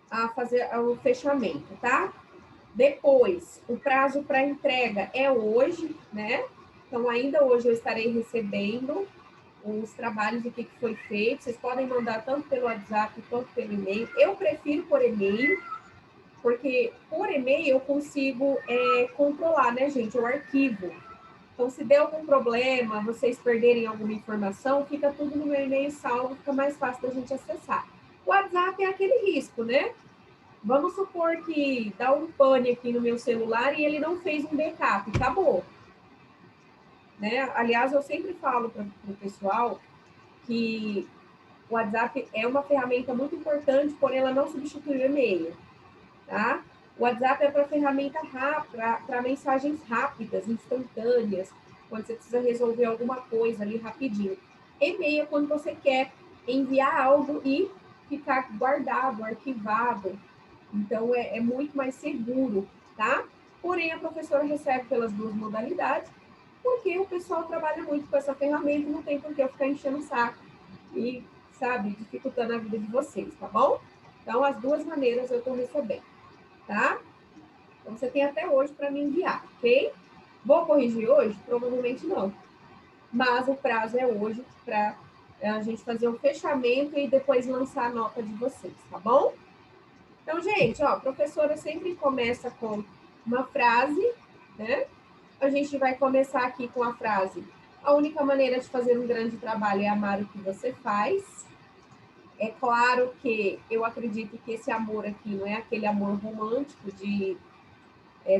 a fazer o fechamento, tá? Depois, o prazo para entrega é hoje, né? Então, ainda hoje eu estarei recebendo os trabalhos, o que foi feito. Vocês podem mandar tanto pelo WhatsApp quanto pelo e-mail. Eu prefiro por e-mail, porque por e-mail eu consigo controlar, né, gente, o arquivo. Então, se der algum problema, vocês perderem alguma informação, fica tudo no meu e-mail salvo, fica mais fácil da gente acessar. O WhatsApp é aquele risco, né? Vamos supor que dá um pane aqui no meu celular e ele não fez um backup, acabou. Né? Aliás, eu sempre falo para o pessoal que o WhatsApp é uma ferramenta muito importante, porém ela não substitui o e-mail. Tá? O WhatsApp é para ferramenta rápida, para mensagens rápidas, instantâneas, quando você precisa resolver alguma coisa ali rapidinho. E-mail é quando você quer enviar algo e ficar guardado, arquivado. Então, é muito mais seguro, tá? Porém, a professora recebe pelas duas modalidades, porque o pessoal trabalha muito com essa ferramenta e não tem por que eu ficar enchendo o saco e, sabe, dificultando a vida de vocês, tá bom? Então, as duas maneiras eu estou recebendo, tá? Então, você tem até hoje para me enviar, ok? Vou corrigir hoje? Provavelmente não. Mas o prazo é hoje para a gente fazer o fechamento e depois lançar a nota de vocês, tá bom? Então, gente, ó, a professora sempre começa com uma frase, né? A gente vai começar aqui com a frase: a única maneira de fazer um grande trabalho é amar o que você faz. É claro que eu acredito que esse amor aqui não é aquele amor romântico de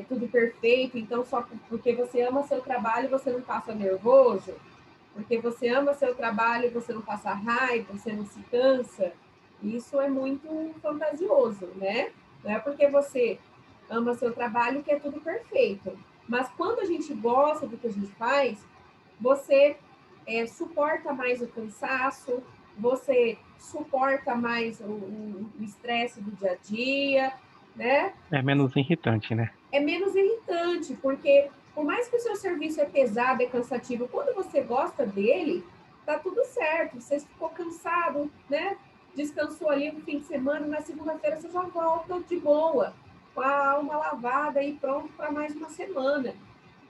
tudo perfeito, então só porque você ama seu trabalho você não passa nervoso, porque você ama seu trabalho você não passa raiva, você não se cansa. Isso é muito fantasioso, né? Não é porque você ama seu trabalho que é tudo perfeito. Mas quando a gente gosta do que a gente faz, você suporta mais o cansaço, você suporta mais o estresse do dia a dia, né? É menos irritante, né? É menos irritante, porque por mais que o seu serviço é pesado, é cansativo, quando você gosta dele, tá tudo certo. Você ficou cansado, né? Descansou ali no fim de semana, na segunda-feira você já volta de boa, com a alma lavada e pronto para mais uma semana.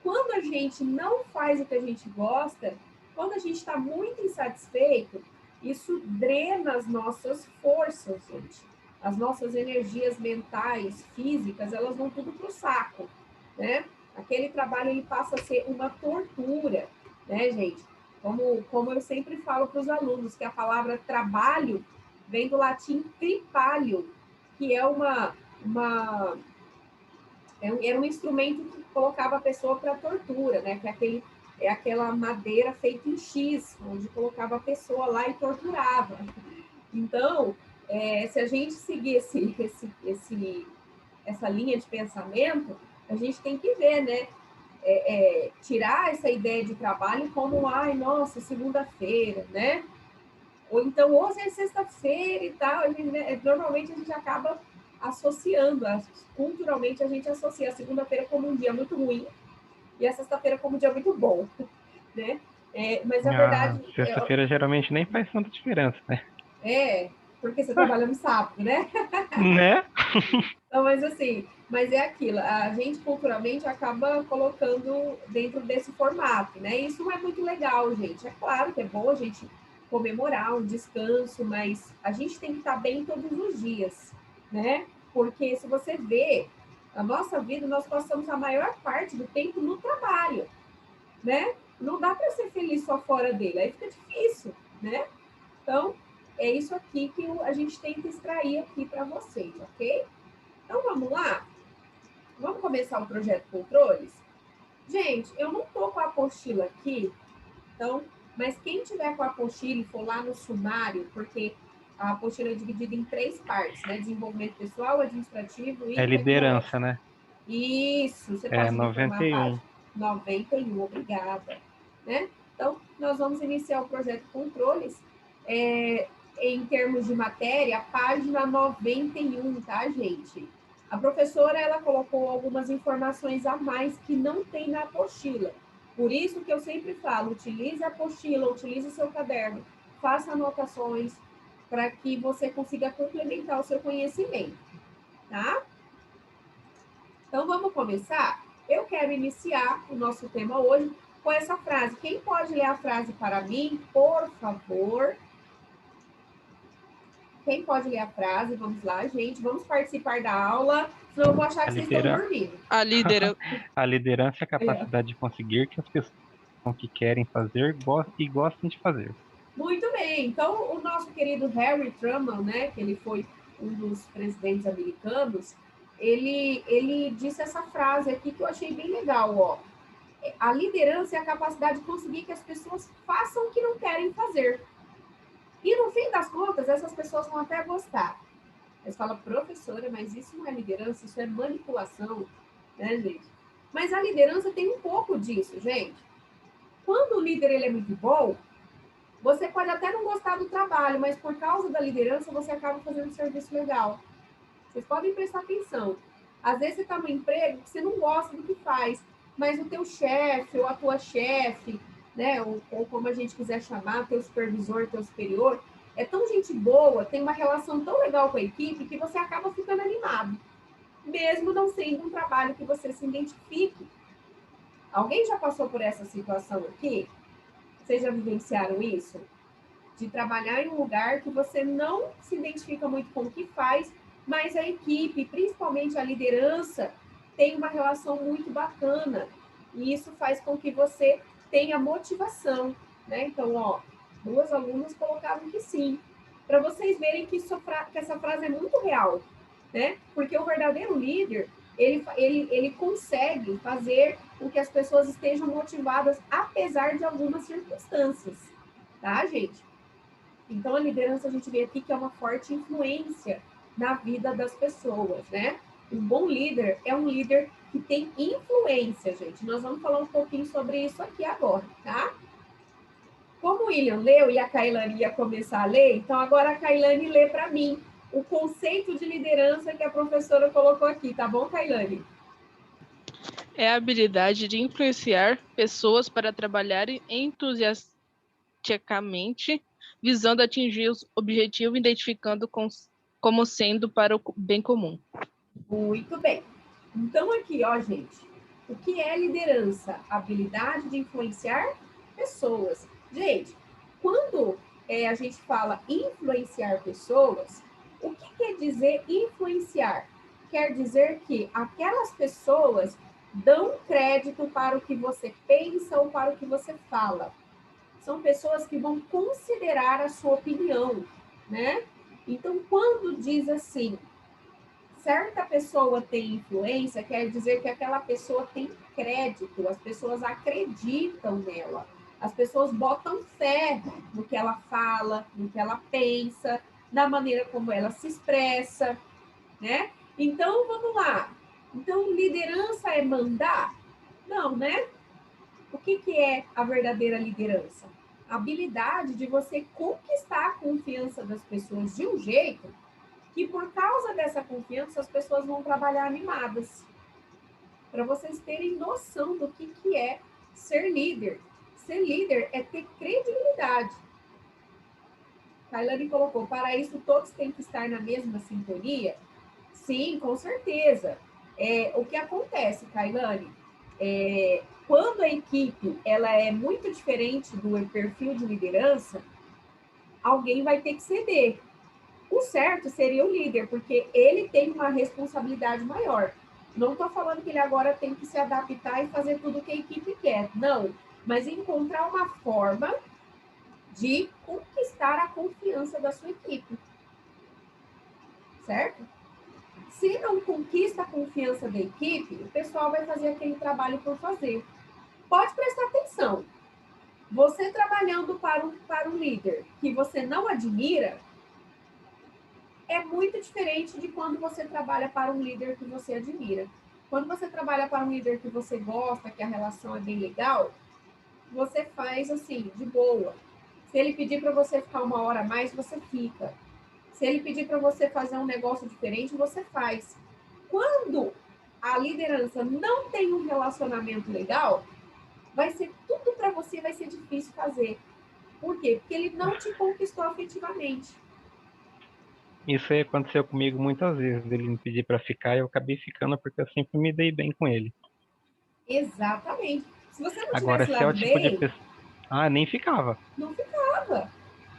Quando a gente não faz o que a gente gosta, quando a gente está muito insatisfeito, isso drena as nossas forças, gente. As nossas energias mentais, físicas, elas vão tudo para o saco, né? Aquele trabalho ele passa a ser uma tortura, né, gente? Como eu sempre falo para os alunos, que a palavra trabalho vem do latim tripalho, que é era um instrumento que colocava a pessoa para tortura, né? Que é aquela madeira feita em X, onde colocava a pessoa lá e torturava. Então, se a gente seguir essa linha de pensamento, a gente tem que ver, né? Tirar essa ideia de trabalho como, ai, nossa, segunda-feira, né? Ou então, hoje é sexta-feira e tal. Normalmente a gente acaba associando, culturalmente a gente associa a segunda-feira como um dia muito ruim e a sexta-feira como um dia muito bom, né? Mas a A verdade sexta-feira geralmente nem faz tanta diferença, né? porque você Ah, trabalha no sábado, né? né? Então, mas assim, mas é aquilo, a gente culturalmente acaba colocando dentro desse formato, né? Isso não é muito legal, gente. É claro que é bom a gente comemorar um descanso, mas a gente tem que estar bem todos os dias, né? Porque se você vê a nossa vida, nós passamos a maior parte do tempo no trabalho, né? Não dá para ser feliz só fora dele, aí fica difícil, né? Então, é isso aqui que a gente tem que extrair aqui para vocês, ok? Então, vamos lá? Vamos começar o projeto Controles? Gente, eu não estou com a apostila aqui, então, mas quem tiver com a apostila e for lá no sumário, porque a apostila é dividida em três partes, né? Desenvolvimento pessoal, administrativo É e liderança, tecnológico. né? Isso, você É pode me informar a 91. página? 91, obrigada. Né? Então, nós vamos iniciar o projeto Controles em termos de matéria, a página 91, tá, gente? A professora, ela colocou algumas informações a mais que não tem na apostila. Por isso que eu sempre falo, utilize a apostila, utilize o seu caderno, faça anotações, para que você consiga complementar o seu conhecimento, tá? Então, vamos começar? Eu quero iniciar o nosso tema hoje com essa frase. Quem pode ler a frase para mim, por favor? Quem pode ler a frase? Vamos lá, gente. Vamos participar da aula, senão eu vou achar que vocês estão dormindo. A líder. A liderança é a capacidade de conseguir que as pessoas que querem fazer e gostem de fazer. Muito bem. Então, o nosso querido Harry Truman, né, que ele foi um dos presidentes americanos, ele disse essa frase aqui que eu achei bem legal, ó. A liderança é a capacidade de conseguir que as pessoas façam o que não querem fazer. E no fim das contas, essas pessoas vão até gostar. Eles falam, professora, mas isso não é liderança, isso é manipulação, né, gente? Mas a liderança tem um pouco disso, gente. Quando o líder ele é muito bom, você pode até não gostar do trabalho, mas por causa da liderança, você acaba fazendo um serviço legal. Vocês podem prestar atenção. Às vezes você está no emprego que você não gosta do que faz, mas o teu chefe ou a tua chefe, né, ou como a gente quiser chamar, teu supervisor, teu superior, é tão gente boa, tem uma relação tão legal com a equipe que você acaba ficando animado, mesmo não sendo um trabalho que você se identifique. Alguém já passou por essa situação aqui? Vocês já vivenciaram isso? De trabalhar em um lugar que você não se identifica muito com o que faz, mas a equipe, principalmente a liderança, tem uma relação muito bacana. E isso faz com que você tenha motivação, né? Então, ó, 2 alunas colocaram que sim. Para vocês verem que essa frase é muito real, né? Porque o verdadeiro líder, ele consegue fazer com que as pessoas estejam motivadas, apesar de algumas circunstâncias, tá, gente? Então, a liderança, a gente vê aqui que é uma forte influência na vida das pessoas, né? Um bom líder é um líder que tem influência, gente. Nós vamos falar um pouquinho sobre isso aqui agora, tá? Como o William leu e a Kailane ia começar a ler, então agora a Kailane lê para mim o conceito de liderança que a professora colocou aqui, tá bom, Kailane? É a habilidade de influenciar pessoas para trabalharem entusiasticamente, visando atingir os objetivos, identificando como sendo para o bem comum. Muito bem. Então, aqui, ó, gente, o que é liderança? Habilidade de influenciar pessoas. Gente, quando a gente fala influenciar pessoas, o que quer dizer influenciar? Quer dizer que aquelas pessoas dão crédito para o que você pensa ou para o que você fala. São pessoas que vão considerar a sua opinião, né? Então, quando diz assim, certa pessoa tem influência, quer dizer que aquela pessoa tem crédito, as pessoas acreditam nela, as pessoas botam fé no que ela fala, no que ela pensa, na maneira como ela se expressa, né? Então, vamos lá. Então, liderança é mandar? Não, né? O que é a verdadeira liderança? A habilidade de você conquistar a confiança das pessoas de um jeito que, por causa dessa confiança, as pessoas vão trabalhar animadas. Para vocês terem noção do que é ser líder. Ser líder é ter credibilidade. Kailane colocou, para isso todos têm que estar na mesma sintonia? Sim, com certeza. O que acontece, Kailane, quando a equipe ela é muito diferente do perfil de liderança, alguém vai ter que ceder. O certo seria o líder, porque ele tem uma responsabilidade maior. Não estou falando que ele agora tem que se adaptar e fazer tudo o que a equipe quer. Não, mas encontrar uma forma de conquistar a confiança da sua equipe. Certo? Se não conquista a confiança da equipe, o pessoal vai fazer aquele trabalho por fazer. Pode prestar atenção. Você trabalhando para um líder que você não admira, é muito diferente de quando você trabalha para um líder que você admira. Quando você trabalha para um líder que você gosta, que a relação é bem legal, você faz assim, de boa. Se ele pedir para você ficar 1 hora a mais, você fica. Se ele pedir para você fazer um negócio diferente, você faz. Quando a liderança não tem um relacionamento legal, vai ser tudo para você, vai ser difícil fazer. Por quê? Porque ele não te conquistou afetivamente. Isso aí aconteceu comigo muitas vezes. Ele me pedir para ficar e eu acabei ficando porque eu sempre me dei bem com ele. Exatamente. Se você não Agora, tivesse se é lá o tipo de bem, pessoa. Ah, nem ficava. não ficava,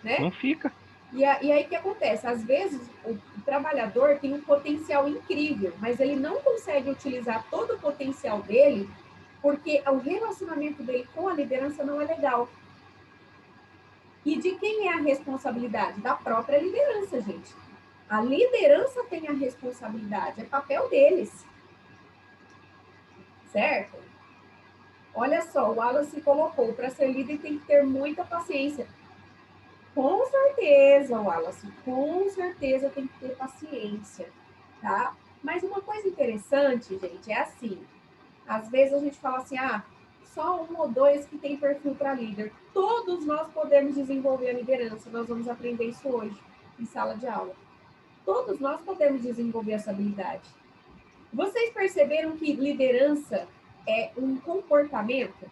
né? Não fica. E aí o que acontece? Às vezes o trabalhador tem um potencial incrível, mas ele não consegue utilizar todo o potencial dele porque o relacionamento dele com a liderança não é legal. E de quem é a responsabilidade? Da própria liderança, gente. A liderança tem a responsabilidade, é papel deles, certo? Olha só, o Wallace colocou, para ser líder tem que ter muita paciência. Com certeza, Wallace, com certeza tem que ter paciência, tá? Mas uma coisa interessante, gente, é assim, às vezes a gente fala assim, só um ou dois que tem perfil para líder. Todos nós podemos desenvolver a liderança, nós vamos aprender isso hoje, em sala de aula. Todos nós podemos desenvolver essa habilidade. Vocês perceberam que liderança é um comportamento?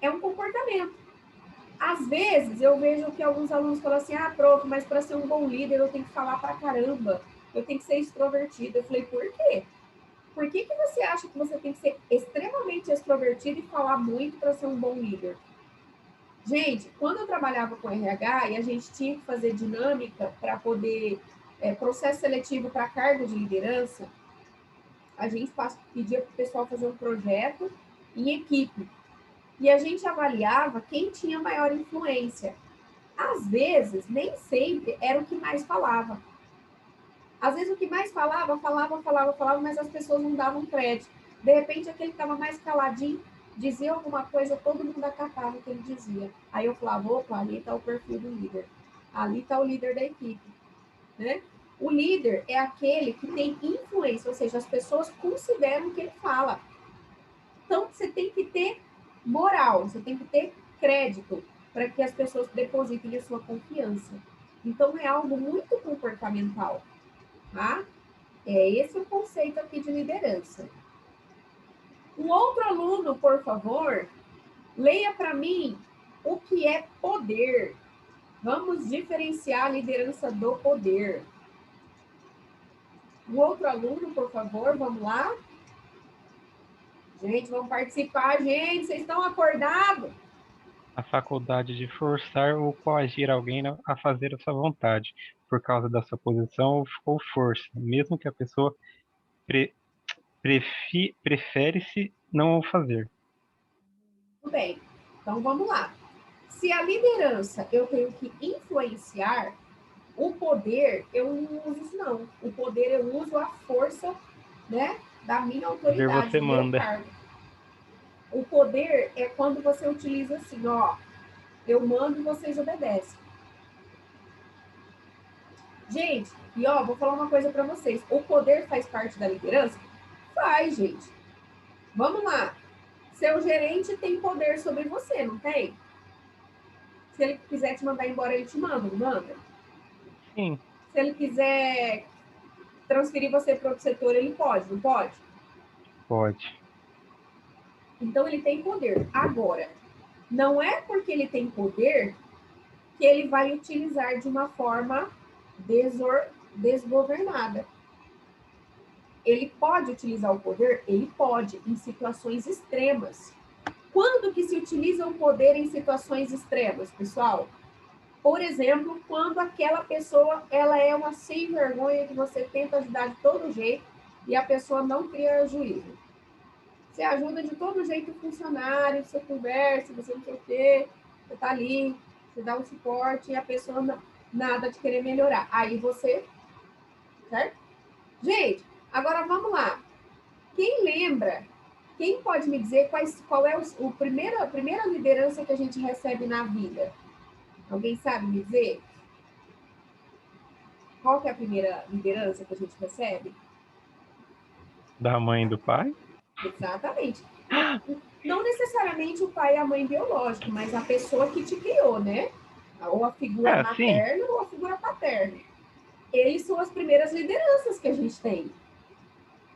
É um comportamento. Às vezes, eu vejo que alguns alunos falam assim, prof, mas para ser um bom líder, eu tenho que falar pra caramba, eu tenho que ser extrovertido. Eu falei, por quê? Por que você acha que você tem que ser extremamente extrovertido e falar muito para ser um bom líder? Gente, quando eu trabalhava com RH e a gente tinha que fazer dinâmica para poder, processo seletivo para cargo de liderança, a gente pedia para o pessoal fazer um projeto em equipe. E a gente avaliava quem tinha maior influência. Às vezes, nem sempre era o que mais falava. Às vezes o que mais falava, mas as pessoas não davam crédito. De repente, aquele que estava mais caladinho dizia alguma coisa, todo mundo acatava o que ele dizia. Aí eu falava, opa, ali está o perfil do líder. Ali está o líder da equipe. Né? O líder é aquele que tem influência, ou seja, as pessoas consideram o que ele fala. Então, você tem que ter moral, você tem que ter crédito para que as pessoas depositem a sua confiança. Então, é algo muito comportamental, tá? É esse o conceito aqui de liderança. Um outro aluno, por favor, leia para mim o que é poder. Vamos diferenciar a liderança do poder. Um outro aluno, por favor, vamos lá. Gente, vamos participar, gente. Vocês estão acordados? A faculdade de forçar ou coagir alguém a fazer a sua vontade, por causa da sua posição ou força, mesmo que a pessoa pre prefere-se não o fazer. Tudo bem. Então, vamos lá. Se a liderança eu tenho que influenciar, o poder eu não uso isso, não. O poder eu uso a força, né, da minha Fazer autoridade, você do meu manda. cargo. O poder é quando você utiliza assim, eu mando e vocês obedecem. Gente, e vou falar uma coisa para vocês. O poder faz parte da liderança? Faz, gente. Vamos lá. Seu gerente tem poder sobre você, não tem? Se ele quiser te mandar embora, ele te manda, não manda? Sim, Se ele quiser transferir você para outro setor, ele pode, não pode? pode. Então, ele tem poder. Agora, não é porque ele tem poder que ele vai utilizar de uma forma desgovernada. Ele pode utilizar o poder? Ele pode, em situações extremas. Quando que se utiliza o poder em situações extremas, pessoal? Por exemplo, quando aquela pessoa ela é uma sem vergonha que você tenta ajudar de todo jeito e a pessoa não cria juízo. Você ajuda de todo jeito o funcionário, você conversa, você não sei o quê, você tá ali, você dá um suporte e a pessoa nada de querer melhorar. Aí você, certo? Gente, agora vamos lá. Quem lembra? Quem pode me dizer qual é a primeira liderança que a gente recebe na vida? Alguém sabe me dizer? Qual que é a primeira liderança que a gente recebe? Da mãe e do pai? Exatamente. Não necessariamente o pai e a mãe biológico, mas a pessoa que te criou, né? Ou a figura É, sim. materna ou a figura paterna. Eles são as primeiras lideranças que a gente tem.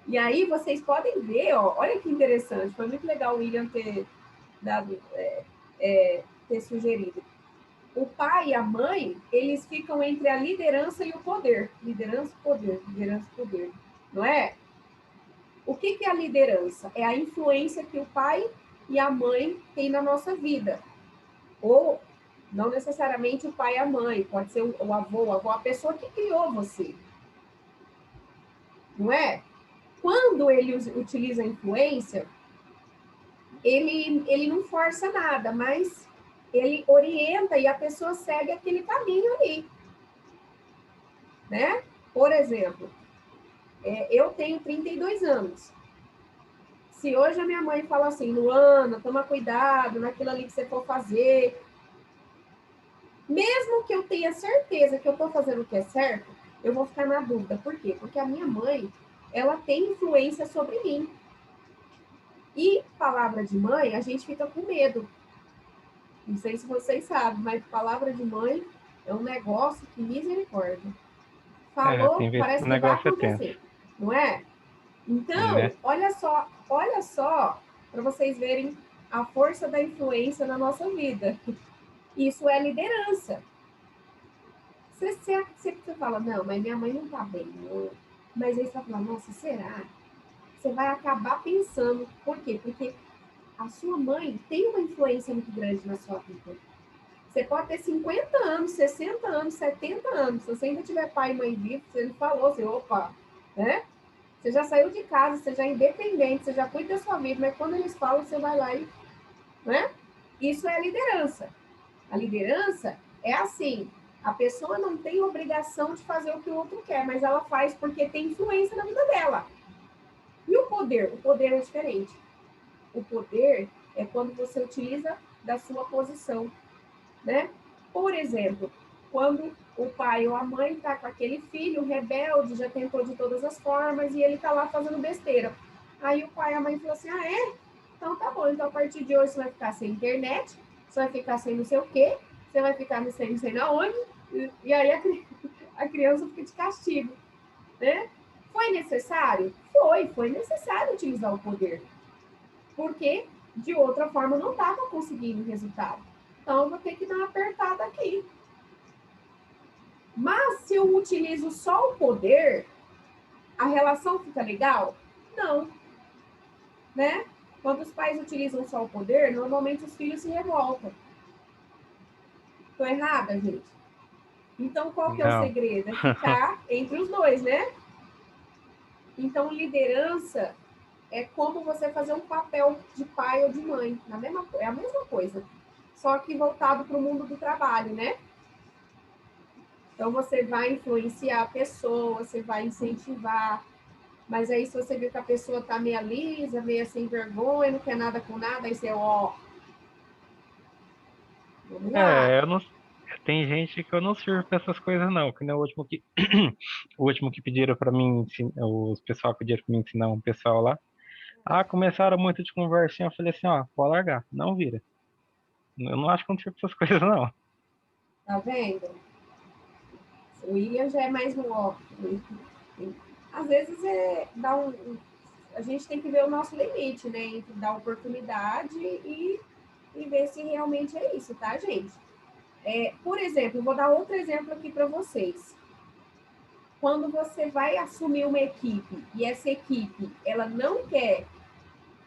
E aí vocês podem ver, olha que interessante, foi muito legal o William ter dado, ter sugerido. O pai e a mãe, eles ficam entre a liderança e o poder. Liderança, poder, liderança, poder. Não é? O que é a liderança? É a influência que o pai e a mãe têm na nossa vida. Ou, não necessariamente o pai e a mãe, pode ser o avô, a avó, a pessoa que criou você. Não é? Quando ele utiliza a influência, ele não força nada, mas ele orienta e a pessoa segue aquele caminho ali, né? Por exemplo, eu tenho 32 anos. Se hoje a minha mãe fala assim, Luana, toma cuidado naquilo ali que você for fazer, mesmo que eu tenha certeza que eu estou fazendo o que é certo, eu vou ficar na dúvida. Por quê? Porque a minha mãe, ela tem influência sobre mim. E palavra de mãe, a gente fica com medo. Não sei se vocês sabem, mas palavra de mãe é um negócio que misericórdia. Falou, Tem vezes que parece o que vai negócio é tenso. acontecer, não é? Sim, Então, né? olha só, para vocês verem a força da influência na nossa vida. Isso é liderança. Você fala, não, mas minha mãe não tá bem, não. Mas aí você vai falar, nossa, será? Você vai acabar pensando. Por quê? Porque a sua mãe tem uma influência muito grande na sua vida. Você pode ter 50 anos, 60 anos, 70 anos. Se você ainda tiver pai e mãe vivos, você não falou, você, opa, né? Você já saiu de casa, você já é independente, você já cuida da sua vida, mas quando eles falam, você vai lá e, né? Isso é a liderança. A liderança é assim, a pessoa não tem obrigação de fazer o que o outro quer, mas ela faz porque tem influência na vida dela. E o poder? O poder é diferente. O poder é quando você utiliza da sua posição, né? Por exemplo, quando o pai ou a mãe está com aquele filho rebelde, já tentou de todas as formas e ele está lá fazendo besteira. Aí o pai e a mãe falam assim, ah, é? Então tá bom, então a partir de hoje você vai ficar sem internet, você vai ficar sem não sei o quê, você vai ficar não sei na onde, e aí a criança fica de castigo, né? Foi necessário? Foi necessário utilizar o poder, porque de outra forma não estava conseguindo resultado. Então, eu vou ter que dar uma apertada aqui. Mas se eu utilizo só o poder, a relação fica legal? Não, né? Quando os pais utilizam só o poder, normalmente os filhos se revoltam. Estou errada, gente? Então, qual que é o Não. segredo? É ficar entre os dois, né? Então, liderança é como você fazer um papel de pai ou de mãe. É a mesma coisa. Só que voltado para o mundo do trabalho, né? Então, você vai influenciar a pessoa, você vai incentivar. Mas aí, se você viu que a pessoa tá meio lisa, meio sem vergonha, não quer nada com nada, aí você, ó, vamos lá. Eu não. Tem gente que eu não sirvo pra essas coisas, não. Que nem o último que. O último que pediram pra mim, os pessoal pediram pra mim ensinar um pessoal lá. Ah, começaram muito de conversinha. Eu falei assim, ó, pode largar, não vira. Eu não acho que eu não sirvo pra essas coisas, não. Tá vendo? O William já é mais no ó. Às vezes a gente tem que ver o nosso limite, né? Entre dar oportunidade e ver se realmente é isso, tá, gente? Por exemplo, vou dar outro exemplo aqui para vocês. Quando você vai assumir uma equipe e essa equipe ela não quer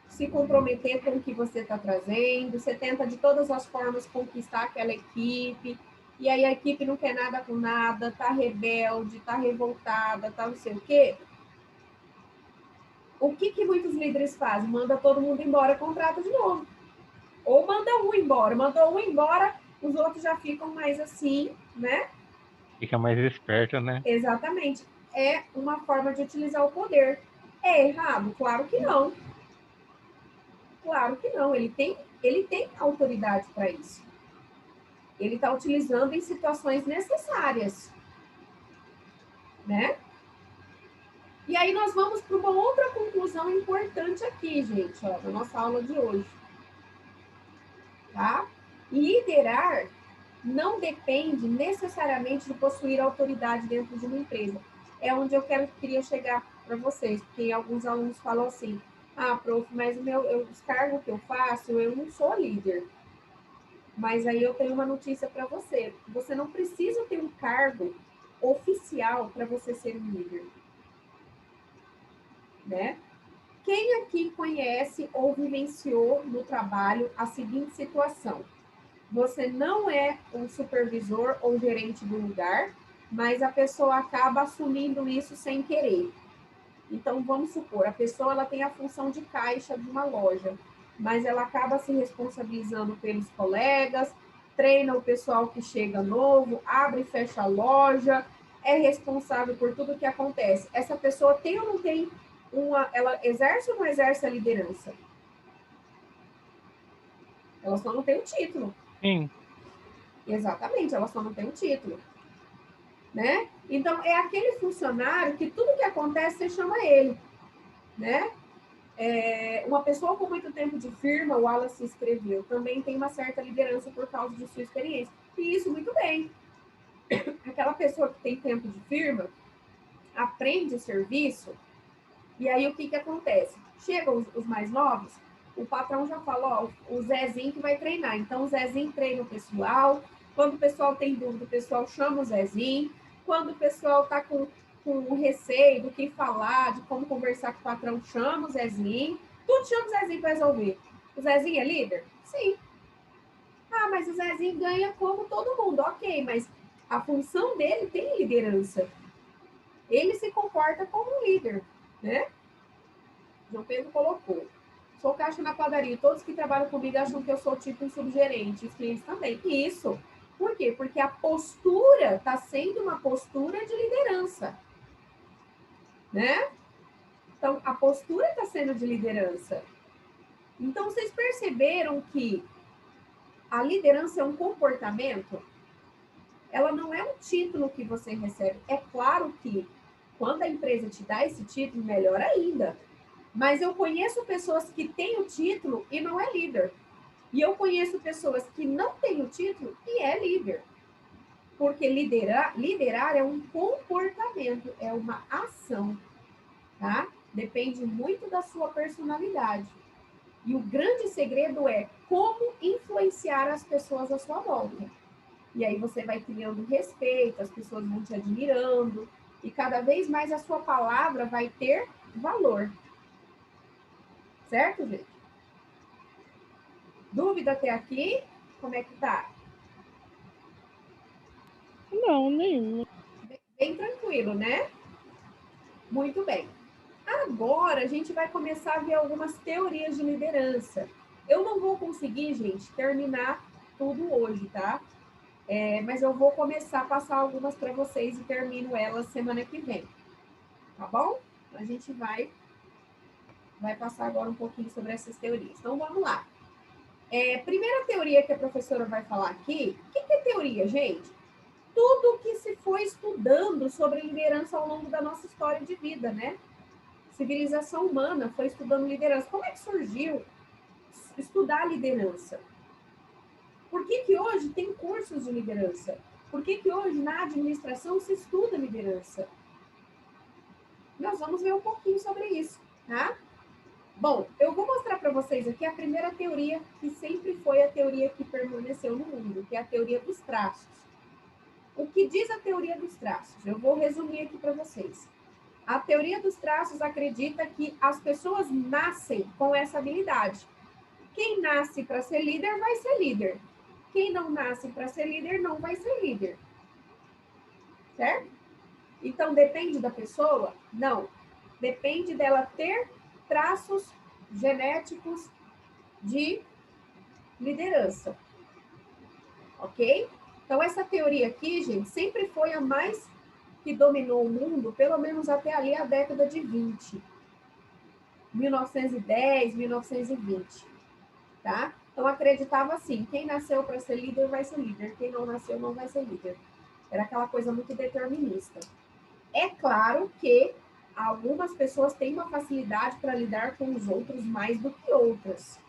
se comprometer com o que você está trazendo, você tenta de todas as formas conquistar aquela equipe, e aí a equipe não quer nada com nada, tá rebelde, tá revoltada, tá não sei o quê. O que muitos líderes fazem? Manda todo mundo embora, contrata de novo. Ou manda um embora. Mandou um embora, os outros já ficam mais assim, né? Fica mais esperto, né? Exatamente. É uma forma de utilizar o poder. É errado? Claro que não. Claro que não. Ele tem autoridade para isso. Ele está utilizando em situações necessárias, né? E aí nós vamos para uma outra conclusão importante aqui, gente, ó, na nossa aula de hoje, tá? Liderar não depende necessariamente de possuir autoridade dentro de uma empresa. É onde queria chegar para vocês, porque alguns alunos falam assim, ah, prof, mas os cargos que eu faço, eu não sou líder. Mas aí eu tenho uma notícia para você. Você não precisa ter um cargo oficial para você ser um líder, né? Quem aqui conhece ou vivenciou no trabalho a seguinte situação? Você não é um supervisor ou gerente do lugar, mas a pessoa acaba assumindo isso sem querer. Então, vamos supor, a pessoa ela tem a função de caixa de uma loja, mas ela acaba se responsabilizando pelos colegas, treina o pessoal que chega novo, abre e fecha a loja, é responsável por tudo que acontece. Essa pessoa tem ou não tem ela exerce ou não exerce a liderança? Ela só não tem o título. Sim. Exatamente, ela só não tem o título, né? Então, é aquele funcionário que tudo que acontece, você chama ele, né? Uma pessoa com muito tempo de firma, o Wallace escreveu, também tem uma certa liderança por causa de sua experiência. E isso muito bem. Aquela pessoa que tem tempo de firma, aprende o serviço, e aí o que acontece? Chegam os mais novos, o patrão já fala, ó, o Zezinho que vai treinar. Então, o Zezinho treina o pessoal. Quando o pessoal tem dúvida, o pessoal chama o Zezinho. Quando o pessoal está com receio do que falar, de como conversar com o patrão, chama o Zezinho. Tudo chama o Zezinho para resolver. O Zezinho é líder? Sim. Ah, mas o Zezinho ganha como todo mundo. Ok, mas a função dele tem liderança. Ele se comporta como um líder, né? João Pedro colocou. Sou caixa na padaria. Todos que trabalham comigo acham que eu sou tipo um subgerente. Os clientes também. Isso. Por quê? Porque a postura está sendo uma postura de liderança. Né? Então, a postura está sendo de liderança. Então, vocês perceberam que a liderança é um comportamento? Ela não é um título que você recebe. É claro que quando a empresa te dá esse título, melhor ainda. Mas eu conheço pessoas que têm o título e não é líder. E eu conheço pessoas que não têm o título e é líder. Porque liderar é um comportamento, é uma ação, tá? Depende muito da sua personalidade. E o grande segredo é como influenciar as pessoas à sua volta. E aí você vai criando respeito, as pessoas vão te admirando, e cada vez mais a sua palavra vai ter valor. Certo, gente? Dúvida até aqui? Como é que tá? Não, nenhuma. Bem tranquilo, né? Muito bem. Agora a gente vai começar a ver algumas teorias de liderança. Eu não vou conseguir, gente, terminar tudo hoje, tá? Mas eu vou começar a passar algumas para vocês e termino elas semana que vem. Tá bom? A gente vai passar agora um pouquinho sobre essas teorias. Então, vamos lá. Primeira teoria que a professora vai falar aqui. O que é teoria, gente? Tudo que se foi estudando sobre liderança ao longo da nossa história de vida, né? Civilização humana foi estudando liderança. Como é que surgiu estudar liderança? Por que hoje tem cursos de liderança? Por que hoje na administração se estuda liderança? Nós vamos ver um pouquinho sobre isso, tá? Bom, eu vou mostrar para vocês aqui a primeira teoria, que sempre foi a teoria que permaneceu no mundo, que é a teoria dos traços. O que diz a teoria dos traços? Eu vou resumir aqui para vocês. A teoria dos traços acredita que as pessoas nascem com essa habilidade. Quem nasce para ser líder vai ser líder. Quem não nasce para ser líder não vai ser líder. Certo? Então, depende da pessoa? Não. Depende dela ter traços genéticos de liderança. Ok? Então, essa teoria aqui, gente, sempre foi a mais que dominou o mundo, pelo menos até ali a década de 20. 1910, 1920. Tá? Então, acreditava assim, quem nasceu para ser líder vai ser líder, quem não nasceu não vai ser líder. Era aquela coisa muito determinista. É claro que algumas pessoas têm uma facilidade para lidar com os outros mais do que outras.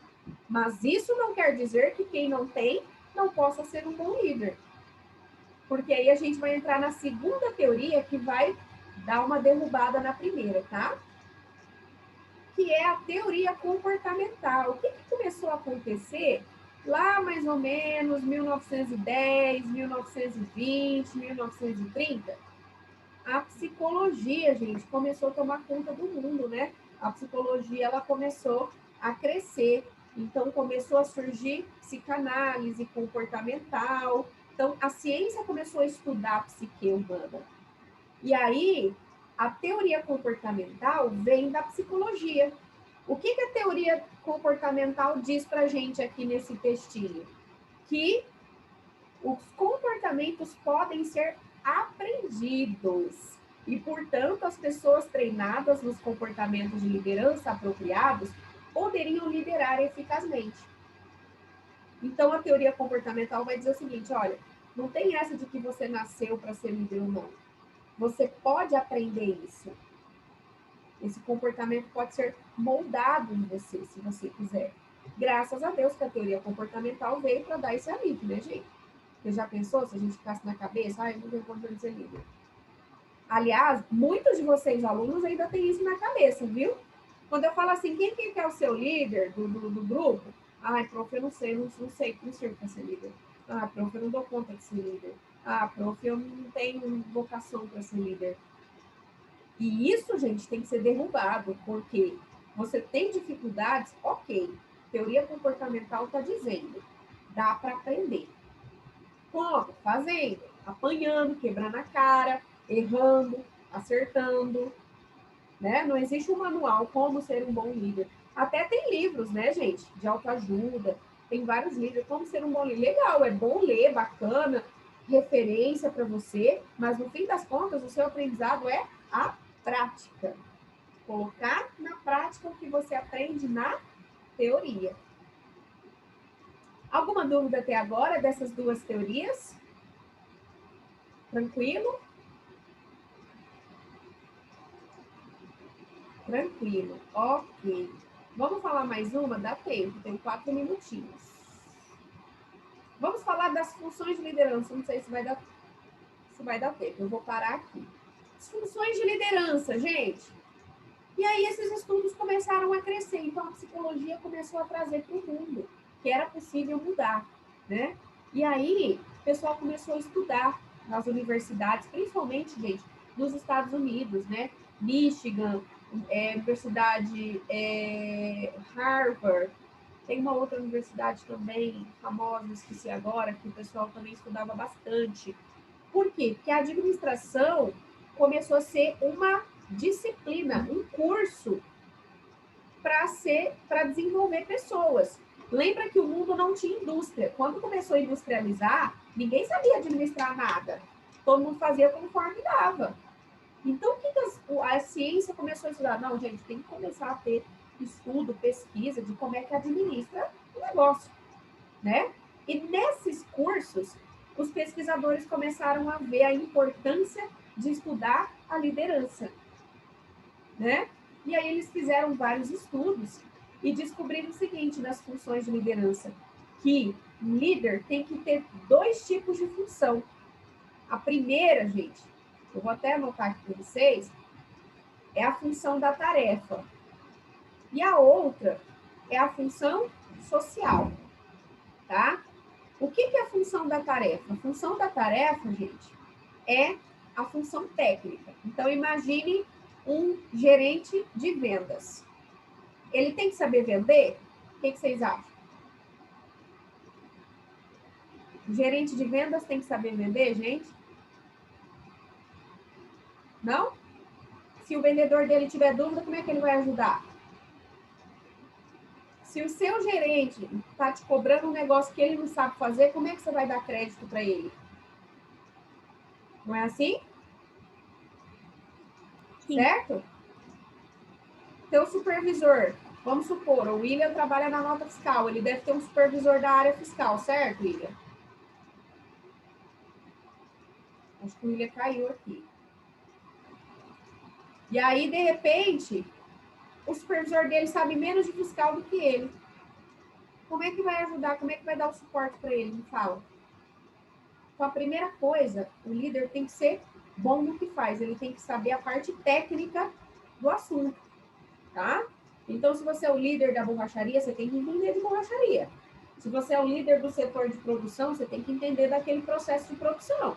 Mas isso não quer dizer que quem não tem não possa ser um bom líder. Porque aí a gente vai entrar na segunda teoria que vai dar uma derrubada na primeira, tá? Que é a teoria comportamental. O que começou a acontecer lá mais ou menos 1910, 1920, 1930, a psicologia, gente, começou a tomar conta do mundo, né? A psicologia, ela começou a crescer. Então, começou a surgir psicanálise comportamental. Então, a ciência começou a estudar a psique humana. E aí, a teoria comportamental vem da psicologia. O que a teoria comportamental diz para a gente aqui nesse textinho? Que os comportamentos podem ser aprendidos. E, portanto, as pessoas treinadas nos comportamentos de liderança apropriados poderiam liderar eficazmente. Então, a teoria comportamental vai dizer o seguinte, olha, não tem essa de que você nasceu para ser líder ou não. Você pode aprender isso. Esse comportamento pode ser moldado em você, se você quiser. Graças a Deus que a teoria comportamental veio para dar esse alívio, né, gente? Você já pensou se a gente ficasse na cabeça? Eu não tenho condição de ser líder. Aliás, muitos de vocês, alunos, ainda têm isso na cabeça, viu? Quando eu falo assim, quem que é o seu líder do grupo? Prof, eu não sei, não sirvo para ser líder. Prof, eu não dou conta de ser líder. Prof, eu não tenho vocação para ser líder. E isso, gente, tem que ser derrubado, porque você tem dificuldades, ok. Teoria comportamental está dizendo, dá para aprender. Como? Fazendo, apanhando, quebrando a cara, errando, acertando, né? Não existe um manual como ser um bom líder. Até tem livros, né, gente, de autoajuda, tem vários livros, como ser um bom líder. Legal, é bom ler, bacana, referência para você, mas no fim das contas, o seu aprendizado é a prática. Colocar na prática o que você aprende na teoria. Alguma dúvida até agora dessas duas teorias? Tranquilo? Tranquilo. Ok. Vamos falar mais uma? Dá tempo, tem 4 minutinhos. Vamos falar das funções de liderança. Não sei se vai dar tempo. Eu vou parar aqui. As funções de liderança, gente. E aí esses estudos começaram a crescer. Então a psicologia começou a trazer para o mundo que era possível mudar, né? E aí o pessoal começou a estudar nas universidades, principalmente, gente, nos Estados Unidos, né? Michigan, Universidade Harvard, tem uma outra universidade também famosa, esqueci agora, que o pessoal também estudava bastante. Por quê? Porque a administração começou a ser uma disciplina, um curso para desenvolver pessoas. Lembra que o mundo não tinha indústria. Quando começou a industrializar, ninguém sabia administrar nada. Todo mundo fazia conforme dava. Então, o que a ciência começou a estudar? Não, gente, tem que começar a ter estudo, pesquisa de como é que administra o negócio, né? E nesses cursos, os pesquisadores começaram a ver a importância de estudar a liderança, né? E aí eles fizeram vários estudos e descobriram o seguinte nas funções de liderança, que um líder tem que ter 2 tipos de função. A primeira, gente, eu vou até anotar aqui para vocês, é a função da tarefa. E a outra é a função social, tá? O que é a função da tarefa? A função da tarefa, gente, é a função técnica. Então, imagine um gerente de vendas. Ele tem que saber vender? O que vocês acham? O gerente de vendas tem que saber vender, gente? Não? Se o vendedor dele tiver dúvida, como é que ele vai ajudar? Se o seu gerente está te cobrando um negócio que ele não sabe fazer, como é que você vai dar crédito para ele? Não é assim? Sim. Certo? Teu supervisor, vamos supor, o William trabalha na nota fiscal, ele deve ter um supervisor da área fiscal, certo, William? Acho que o William caiu aqui. E aí, de repente, o supervisor dele sabe menos de fiscal do que ele. Como é que vai ajudar? Como é que vai dar o suporte para ele? Me fala. Então, a primeira coisa, o líder tem que ser bom no que faz. Ele tem que saber a parte técnica do assunto, tá? Então, se você é o líder da borracharia, você tem que entender de borracharia. Se você é o líder do setor de produção, você tem que entender daquele processo de produção.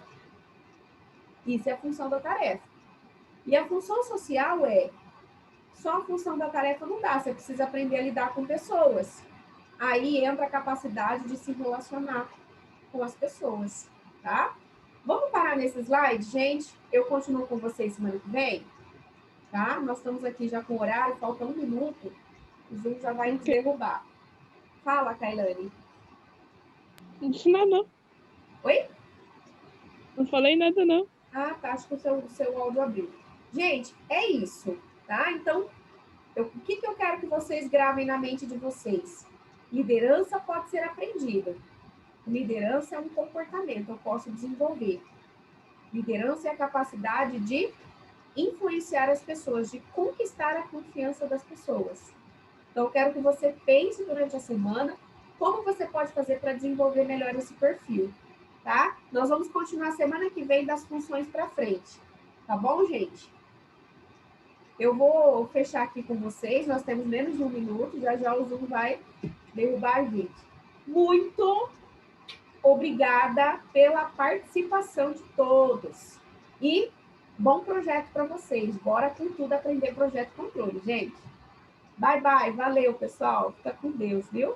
Isso é a função da tarefa. E a função social só a função da tarefa não dá, você precisa aprender a lidar com pessoas. Aí entra a capacidade de se relacionar com as pessoas, tá? Vamos parar nesse slide, gente? Eu continuo com vocês semana que vem, tá? Nós estamos aqui já com o horário, falta 1 minuto, o Zoom já vai nos derrubar. Fala, Kailane. Não disse nada, não. Oi? Não falei nada, não. Ah, tá, acho que o seu áudio abriu. Gente, é isso, tá? Então, o que eu quero que vocês gravem na mente de vocês? Liderança pode ser aprendida. Liderança é um comportamento, eu posso desenvolver. Liderança é a capacidade de influenciar as pessoas, de conquistar a confiança das pessoas. Então, eu quero que você pense durante a semana como você pode fazer para desenvolver melhor esse perfil, tá? Nós vamos continuar semana que vem das funções para frente, tá bom, gente? Eu vou fechar aqui com vocês, nós temos menos de 1 minuto, já já o Zoom vai derrubar a gente. Muito obrigada pela participação de todos. E bom projeto para vocês. Bora com tudo aprender projeto controle, gente. Bye, bye. Valeu, pessoal. Fica com Deus, viu?